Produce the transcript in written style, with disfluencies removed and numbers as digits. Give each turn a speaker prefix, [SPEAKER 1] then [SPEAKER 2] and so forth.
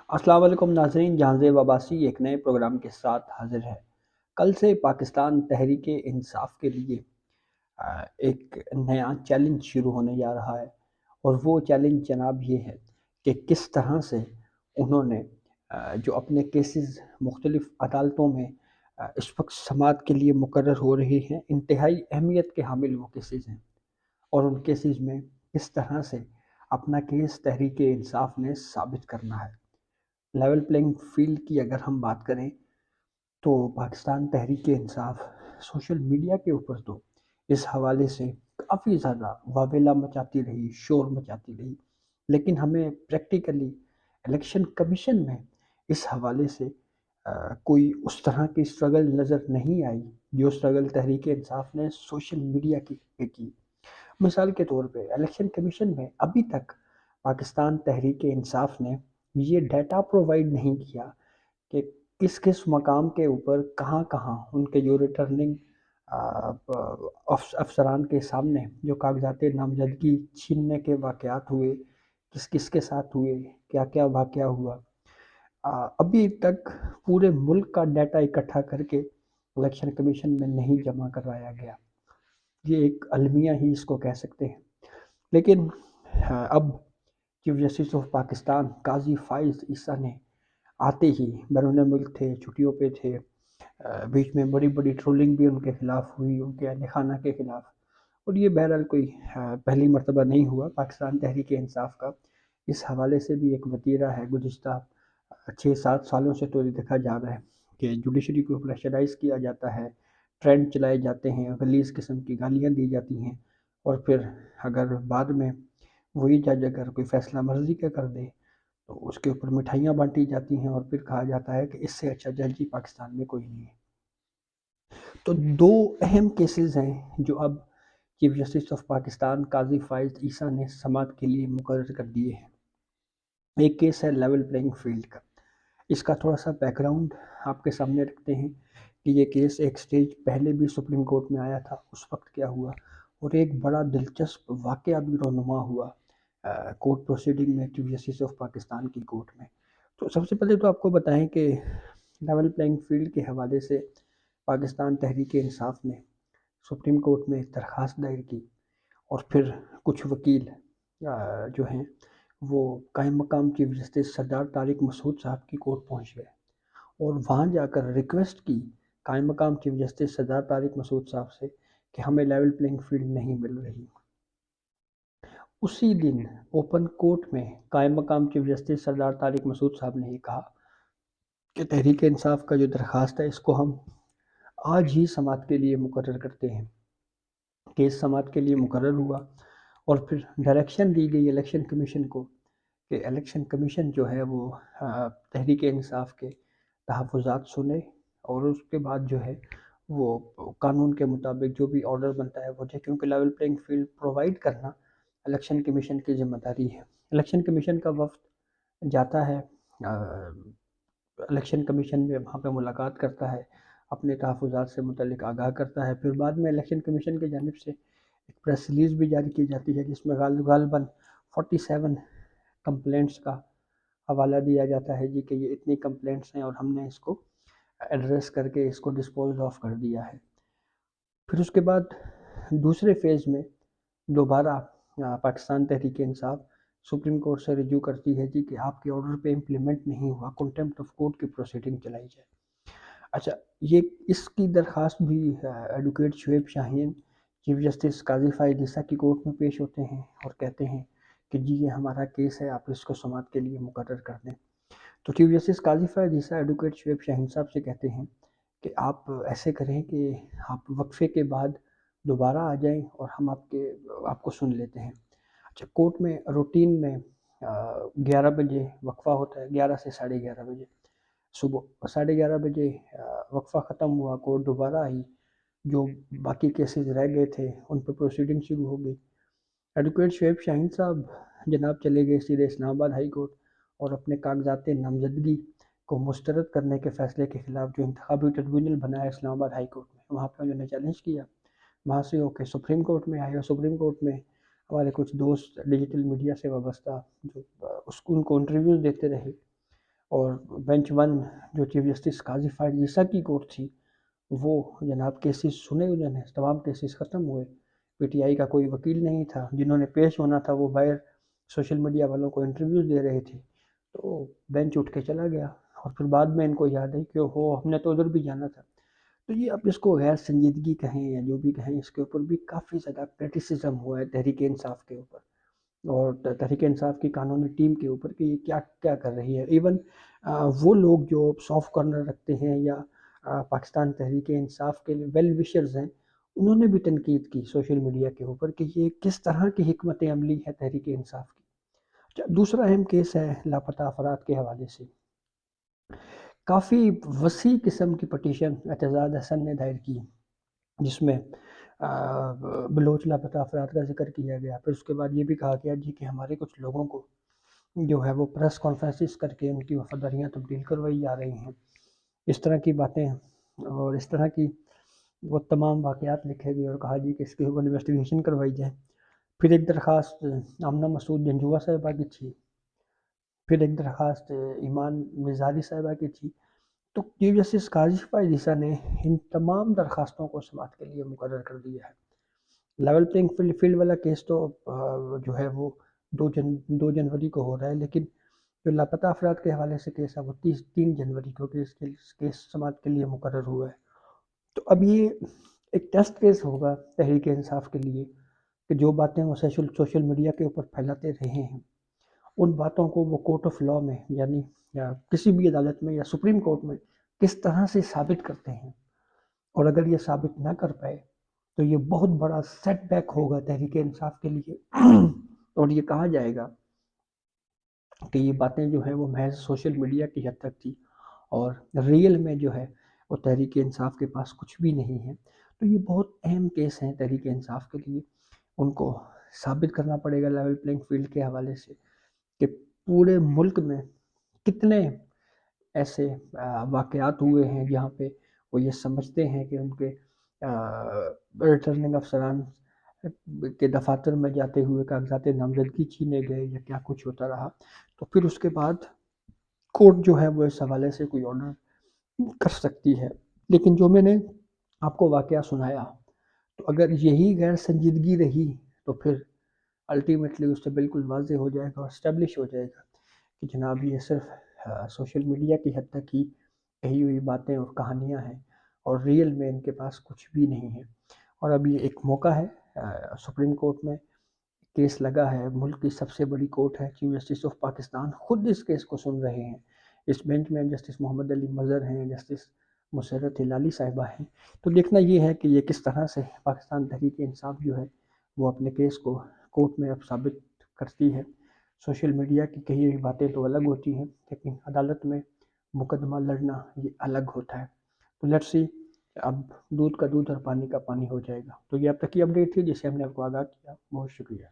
[SPEAKER 1] السلام علیکم ناظرین، جہاں زیب عباسی ایک نئے پروگرام کے ساتھ حاضر ہے۔ کل سے پاکستان تحریک انصاف کے لیے ایک نیا چیلنج شروع ہونے جا رہا ہے، اور وہ چیلنج جناب یہ ہے کہ کس طرح سے انہوں نے جو اپنے کیسز مختلف عدالتوں میں اس وقت سماعت کے لیے مقرر ہو رہی ہیں، انتہائی اہمیت کے حامل وہ کیسز ہیں، اور ان کیسز میں کس طرح سے اپنا کیس تحریک انصاف نے ثابت کرنا ہے۔ لیول پلینگ فیلڈ کی اگر ہم بات کریں تو پاکستان تحریک انصاف سوشل میڈیا کے اوپر تو اس حوالے سے کافی زیادہ واویلا مچاتی رہی، شور مچاتی رہی، لیکن ہمیں پریکٹیکلی الیکشن کمیشن میں اس حوالے سے کوئی اس طرح کی اسٹرگل نظر نہیں آئی جو اسٹرگل تحریک انصاف نے سوشل میڈیا کی۔ مثال کے طور پہ الیکشن کمیشن میں ابھی تک پاکستان تحریک انصاف نے یہ ڈیٹا پرووائڈ نہیں کیا کہ کس کس مقام کے اوپر کہاں کہاں ان کے جو ریٹرننگ افسران کے سامنے جو کاغذات نامزدگی چھیننے کے واقعات ہوئے، کس کس کے ساتھ ہوئے، کیا کیا واقعہ ہوا۔ ابھی تک پورے ملک کا ڈیٹا اکٹھا کر کے الیکشن کمیشن میں نہیں جمع کروایا گیا۔ یہ ایک المیہ ہی اس کو کہہ سکتے ہیں، لیکن اب چیف جسٹس آف پاکستان قاضی فائز عیسیٰ نے آتے ہی بیرون ملک تھے، چھٹیوں پہ تھے، بیچ میں بڑی بڑی ٹرولنگ بھی ان کے خلاف ہوئی، ان کے اہل خانہ کے خلاف، اور یہ بہرحال کوئی پہلی مرتبہ نہیں ہوا۔ پاکستان تحریک انصاف کا اس حوالے سے بھی ایک وتیرہ ہے، گزشتہ 6-7 سالوں سے تو یہ دیکھا جا رہا ہے کہ جوڈیشری کو پریشرائز کیا جاتا ہے، ٹرینڈ چلائے جاتے ہیں، غلیظ قسم کی گالیاں دی جاتی ہیں، اور پھر اگر بعد میں وہی جج اگر کوئی فیصلہ مرضی کا کر دے تو اس کے اوپر مٹھائیاں بانٹی جاتی ہیں، اور پھر کہا جاتا ہے کہ اس سے اچھا جج ہی پاکستان میں کوئی نہیں ہے۔ تو دو اہم کیسز ہیں جو اب چیف جسٹس آف پاکستان قاضی فائز عیسیٰ نے سماعت کے لیے مقرر کر دیے ہیں۔ ایک کیس ہے لیول پلینگ فیلڈ کا۔ اس کا تھوڑا سا بیک گراؤنڈ آپ کے سامنے رکھتے ہیں کہ یہ کیس ایک سٹیج پہلے بھی سپریم کورٹ میں آیا تھا، اس وقت کیا ہوا، اور ایک بڑا دلچسپ واقعہ بھی رونما ہوا کورٹ پروسیڈنگ میں، چیف جسٹس آف پاکستان کی کورٹ میں۔ تو سب سے پہلے تو آپ کو بتائیں کہ لیول پلینگ فیلڈ کے حوالے سے پاکستان تحریک انصاف نے سپریم کورٹ میں درخواست دائر کی، اور پھر کچھ وکیل جو ہیں وہ قائم مقام چیف جسٹس سردار طارق مسعود صاحب کی کورٹ پہنچ گئے، اور وہاں جا کر ریکویسٹ کی قائم مقام چیف جسٹس سردار طارق مسعود صاحب سے کہ ہمیں لیول پلینگ فیلڈ نہیں مل رہی۔ اسی دن اوپن کورٹ میں قائم مقام چیف جسٹس سردار طارق مسعود صاحب نے یہ کہا کہ تحریک انصاف کا جو درخواست ہے اس کو ہم آج ہی سماعت کے لیے مقرر کرتے ہیں۔ کیس سماعت کے لیے مقرر ہوا، اور پھر ڈائریکشن دی گئی الیکشن کمیشن کو کہ الیکشن کمیشن جو ہے وہ تحریک انصاف کے تحفظات سنے، اور اس کے بعد جو ہے وہ قانون کے مطابق جو بھی آرڈر بنتا ہے وہ دے، کیونکہ لیول پلینگ فیلڈ پرووائڈ کرنا الیکشن کمیشن کی ذمہ داری ہے۔ الیکشن کمیشن کا وفد جاتا ہے الیکشن کمیشن میں، وہاں پہ ملاقات کرتا ہے، اپنے تحفظات سے متعلق آگاہ کرتا ہے، پھر بعد میں الیکشن کمیشن کی جانب سے ایک پریس ریلیز بھی جاری کی جاتی ہے جس میں غالباً 47 کمپلینٹس کا حوالہ دیا جاتا ہے، جی کہ یہ اتنی کمپلینٹس ہیں اور ہم نے اس کو ایڈریس کر کے اس کو ڈسپوز آف کر دیا ہے۔ پھر اس کے بعد دوسرے فیز میں دوبارہ پاکستان تحریک انصاف سپریم کورٹ سے رجوع کرتی ہے، جی کہ آپ کے آرڈر پہ امپلیمنٹ نہیں ہوا، کنٹیمپٹ آف کورٹ کی پروسیڈنگ چلائی جائے۔ اچھا، یہ اس کی درخواست بھی ایڈوکیٹ شعیب شاہین چیف جسٹس قاضی فائز عیسیٰ کی کورٹ میں پیش ہوتے ہیں اور کہتے ہیں کہ جی یہ ہمارا کیس ہے، آپ اس کو سماعت کے لیے مقرر کر دیں۔ تو چیف جسٹس قاضی فائز عیسیٰ ایڈوکیٹ شعیب شاہین صاحب سے کہتے ہیں کہ آپ ایسے کریں کہ آپ وقفے کے بعد دوبارہ آ جائیں اور ہم آپ کو سن لیتے ہیں۔ اچھا، کورٹ میں روٹین میں 11 بجے وقفہ ہوتا ہے، 11 سے 11:30 بجے صبح، 11:30 بجے وقفہ ختم ہوا، کورٹ دوبارہ آئی، جو باقی کیسز رہ گئے تھے ان پہ پروسیڈنگ شروع ہو گئی۔ ایڈوکیٹ شعیب شاہین صاحب جناب چلے گئے سیدھے اسلام آباد ہائی کورٹ، اور اپنے کاغذات نامزدگی کو مسترد کرنے کے فیصلے کے خلاف جو انتخابی ٹربیونل بنا ہے اسلام آباد ہائی کورٹ میں، وہاں پہ انہوں نے چیلنج کیا۔ وہاں سے ہو کے سپریم کورٹ میں آئے، اور سپریم کورٹ میں ہمارے کچھ دوست ڈیجیٹل میڈیا سے وابستہ جو ان کو انٹرویوز دیتے رہے، اور بینچ ون جو چیف جسٹس قاضی فائد عیسیٰ کی کورٹ تھی، وہ جناب کیسز سنے انہوں نے، تمام کیسز ختم ہوئے، پی ٹی آئی کا کوئی وکیل نہیں تھا، جنہوں نے پیش ہونا تھا وہ باہر سوشل میڈیا والوں کو انٹرویوز دے رہے تھے، تو بینچ اٹھ کے چلا گیا، اور پھر بعد میں ان کو یاد ہے کہ ہو ہم نے تو ادھر بھی جانا تھا۔ تو یہ اب اس کو غیر سنجیدگی کہیں یا جو بھی کہیں، اس کے اوپر بھی کافی زیادہ کرٹیسزم ہوا ہے تحریک انصاف کے اوپر، اور تحریک انصاف کی قانونی ٹیم کے اوپر کہ یہ کیا کیا کر رہی ہے۔ ایون وہ لوگ جو سافٹ کارنر رکھتے ہیں یا پاکستان تحریک انصاف کے ویل وشرز ہیں، انہوں نے بھی تنقید کی سوشل میڈیا کے اوپر کہ یہ کس طرح کی حکمت عملی ہے تحریک انصاف کی۔ دوسرا اہم کیس ہے لاپتہ افراد کے حوالے سے، کافی وسیع قسم کی پٹیشن اعتزاز حسن نے دائر کی، جس میں بلوچ لاپتہ افراد کا ذکر کیا گیا، پھر اس کے بعد یہ بھی کہا گیا جی کہ ہمارے کچھ لوگوں کو جو ہے وہ پریس کانفرنسز کر کے ان کی وفاداریاں تبدیل کروائی جا رہی ہیں، اس طرح کی باتیں، اور اس طرح کی وہ تمام واقعات لکھے گئے اور کہا جی کہ اس کے اوپر انویسٹیگیشن کروائی جائے۔ پھر ایک درخواست آمنہ مسعود جنجوعہ صاحبہ کی تھی، پھر ایک درخواست ایمان مزاری صاحبہ کی تھی۔ تو چیف جسٹس قاضی فائز عیسیٰ نے ان تمام درخواستوں کو سماعت کے لیے مقرر کر دیا ہے۔ لیول پلینگ فیلڈ والا کیس تو جو ہے وہ 2 جنوری کو ہو رہا ہے، لیکن جو لاپتہ افراد کے حوالے سے کیس ہے وہ 3 جنوری کو کیس سماعت کے لیے مقرر ہوا ہے۔ تو اب یہ ایک ٹیسٹ کیس ہوگا تحریک انصاف کے لیے کہ جو باتیں وہ سوشل میڈیا کے اوپر پھیلاتے رہے ہیں، ان باتوں کو وہ کورٹ آف لاء میں یعنی یا کسی بھی عدالت میں یا سپریم کورٹ میں کس طرح سے ثابت کرتے ہیں، اور اگر یہ ثابت نہ کر پائے تو یہ بہت بڑا سیٹ بیک ہوگا تحریک انصاف کے لیے، اور یہ کہا جائے گا کہ یہ باتیں جو ہیں وہ محض سوشل میڈیا کی حد تک تھی، اور ریئل میں جو ہے وہ تحریک انصاف کے پاس کچھ بھی نہیں ہے۔ تو یہ بہت اہم کیس ہیں تحریک انصاف کے لیے، ان کو ثابت کرنا پڑے گا لیول پلینگ فیلڈ کے حوالے سے کہ پورے ملک میں کتنے ایسے واقعات ہوئے ہیں جہاں پہ وہ یہ سمجھتے ہیں کہ ان کے ریٹرننگ افسران کے دفاتر میں جاتے ہوئے کاغذات نامزدگی چھینے گئے یا کیا کچھ ہوتا رہا، تو پھر اس کے بعد کورٹ جو ہے وہ اس حوالے سے کوئی آرڈر کر سکتی ہے۔ لیکن جو میں نے آپ کو واقعہ سنایا، تو اگر یہی غیر سنجیدگی رہی تو پھر الٹیمیٹلی اس سے بالکل واضح ہو جائے گا اور اسٹیبلش ہو جائے گا کہ جناب یہ صرف سوشل میڈیا کی حد تک ہی کہی ہوئی باتیں اور کہانیاں ہیں، اور ریئل میں ان کے پاس کچھ بھی نہیں ہے۔ اور اب یہ ایک موقع ہے، سپریم کورٹ میں کیس لگا ہے، ملک کی سب سے بڑی کورٹ ہے، چیف جسٹس آف پاکستان خود اس کیس کو سن رہے ہیں، اس بینچ میں جسٹس محمد علی مظہر ہیں، جسٹس مسرت ہلالی صاحبہ ہیں۔ تو دیکھنا یہ ہے کہ یہ کس طرح سے پاکستان تحریک انصاف جو ہے وہ اپنے کیس کو کورٹ میں اب ثابت کرتی ہے۔ سوشل میڈیا کی کہی ہوئی باتیں تو الگ ہوتی ہیں، لیکن عدالت میں مقدمہ لڑنا یہ الگ ہوتا ہے۔ تو لیٹس سی اب دودھ کا دودھ اور پانی کا پانی ہو جائے گا۔ تو یہ اب تک کی اپڈیٹ تھی جسے ہم نے آپ کو آگاہ کیا۔ بہت شکریہ۔